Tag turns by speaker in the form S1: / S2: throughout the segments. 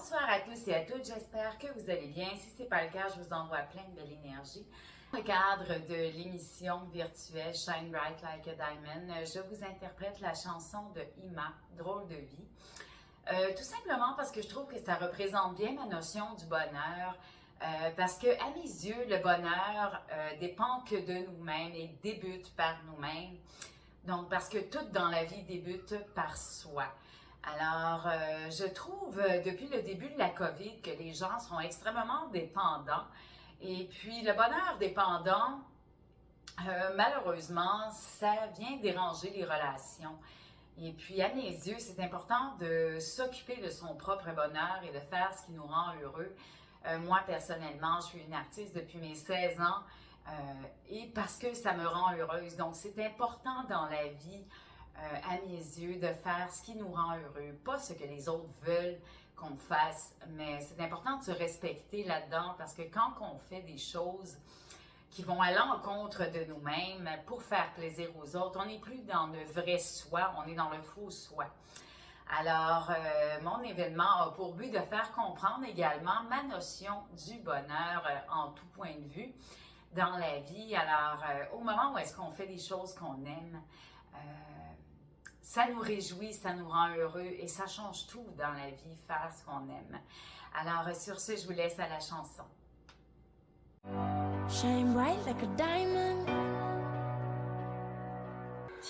S1: Bonsoir à tous et à toutes, j'espère que vous allez bien. Si ce n'est pas le cas, je vous envoie plein de belle énergie. Dans le cadre de l'émission virtuelle Shine Bright Like a Diamond, je vous interprète la chanson de Ima, Drôle de vie. Tout simplement parce que je trouve que ça représente bien ma notion du bonheur. Parce que à mes yeux, le bonheur dépend que de nous-mêmes et débute par nous-mêmes. Donc, parce que tout dans la vie débute par soi. Alors, je trouve depuis le début de la COVID que les gens sont extrêmement dépendants. Et puis, le bonheur dépendant, malheureusement, ça vient déranger les relations. Et puis, à mes yeux, c'est important de s'occuper de son propre bonheur et de faire ce qui nous rend heureux. Moi, personnellement, je suis une artiste depuis mes 16 ans et parce que ça me rend heureuse. Donc, c'est important dans la vie, à mes yeux, de faire ce qui nous rend heureux, pas ce que les autres veulent qu'on fasse, mais c'est important de se respecter là-dedans parce que quand on fait des choses qui vont à l'encontre de nous-mêmes pour faire plaisir aux autres, on n'est plus dans le vrai soi, on est dans le faux soi. Alors, mon événement a pour but de faire comprendre également ma notion du bonheur en tout point de vue dans la vie. Alors, au moment où est-ce qu'on fait des choses qu'on aime, ça nous réjouit, ça nous rend heureux et ça change tout dans la vie, faire ce qu'on aime. Alors, sur ce, je vous laisse à la chanson.
S2: Shine bright like a diamond.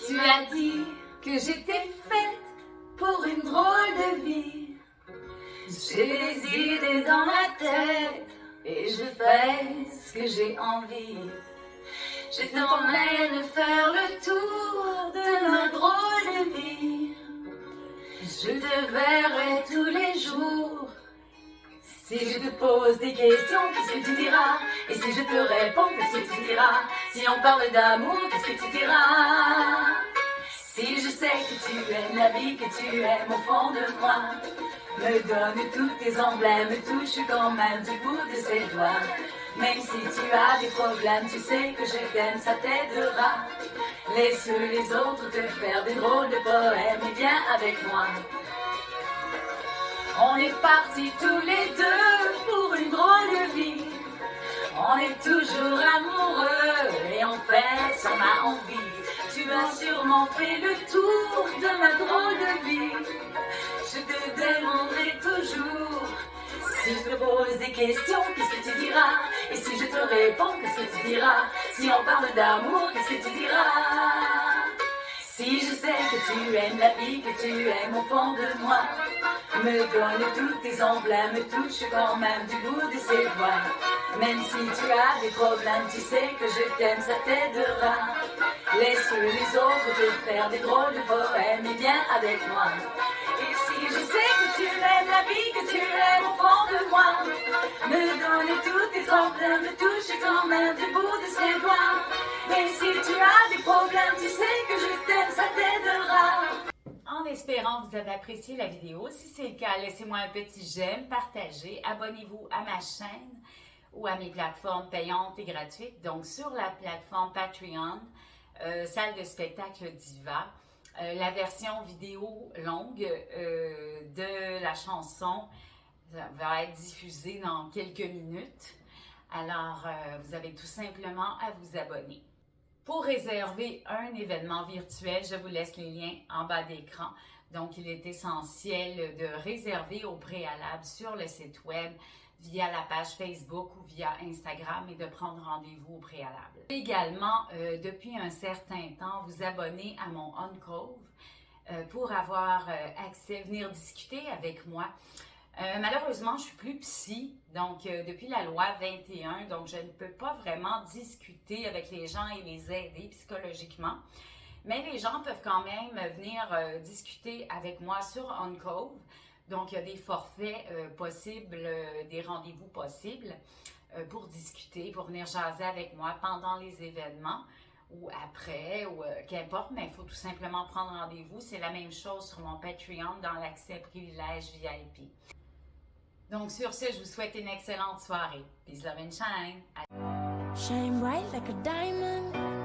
S1: Tu as dit que j'étais faite pour une drôle de vie. J'ai des idées dans la tête et je fais ce que j'ai envie. Je t'emmène faire le tour de ma drôle de vie. Je te verrai tous les jours. Si je te pose des questions, qu'est-ce que tu diras? Et si je te réponds, qu'est-ce que tu diras? Si on parle d'amour, qu'est-ce que tu diras? Si je sais que tu aimes la vie, que tu aimes au fond de moi, me donne tous tes emblèmes, me touche quand même du bout de ses doigts. Même si tu as des problèmes, tu sais que je t'aime, ça t'aidera. Laisse les autres te faire des drôles de poèmes et viens avec moi. On est partis tous les deux pour une drôle de vie. On est toujours amoureux et on fait ce qu'on a envie. Tu as sûrement fait le tour de ma drôle de vie. Je te demanderai toujours. Si je te pose des questions, qu'est-ce que tu diras? Et si je te réponds, qu'est-ce que tu diras? Si on parle d'amour, qu'est-ce que tu diras? Si je sais que tu aimes la vie, que tu aimes au fond de moi, me donne tous tes emblèmes, me touche quand même du bout de ses doigts. Même si tu as des problèmes, tu sais que je t'aime, ça t'aidera. Laisse les autres te faire des drôles de poèmes et viens avec moi. Et si je sais que tu aimes la vie, que tu aimes au fond de moi, me donne tous tes emblèmes, me touche quand même du bout de ses doigts. Même si tu as des problèmes, tu sais que je t'aime, ça t'aidera. En espérant que vous avez apprécié la vidéo. Si c'est le cas, laissez-moi un petit j'aime, partagez, abonnez-vous à ma chaîne ou à mes plateformes payantes et gratuites. Donc, sur la plateforme Patreon, salle de spectacle Diva, la version vidéo longue de la chanson va être diffusée dans quelques minutes. Alors, vous avez tout simplement à vous abonner. Pour réserver un événement virtuel, je vous laisse les liens en bas d'écran. Donc, il est essentiel de réserver au préalable sur le site web via la page Facebook ou via Instagram et de prendre rendez-vous au préalable. Également, depuis un certain temps, vous abonner à mon Uncove pour avoir accès, venir discuter avec moi. Malheureusement, je suis plus psy, donc depuis la loi 21, donc je ne peux pas vraiment discuter avec les gens et les aider psychologiquement. Mais les gens peuvent quand même venir discuter avec moi sur Uncove. Donc, il y a des forfaits possibles, des rendez-vous possibles pour discuter, pour venir jaser avec moi pendant les événements ou après, ou qu'importe, mais il faut tout simplement prendre rendez-vous. C'est la même chose sur mon Patreon dans l'accès privilège VIP. Donc, sur ce, je vous souhaite une excellente soirée. Peace, love and shine.
S2: Shine bright like a diamond.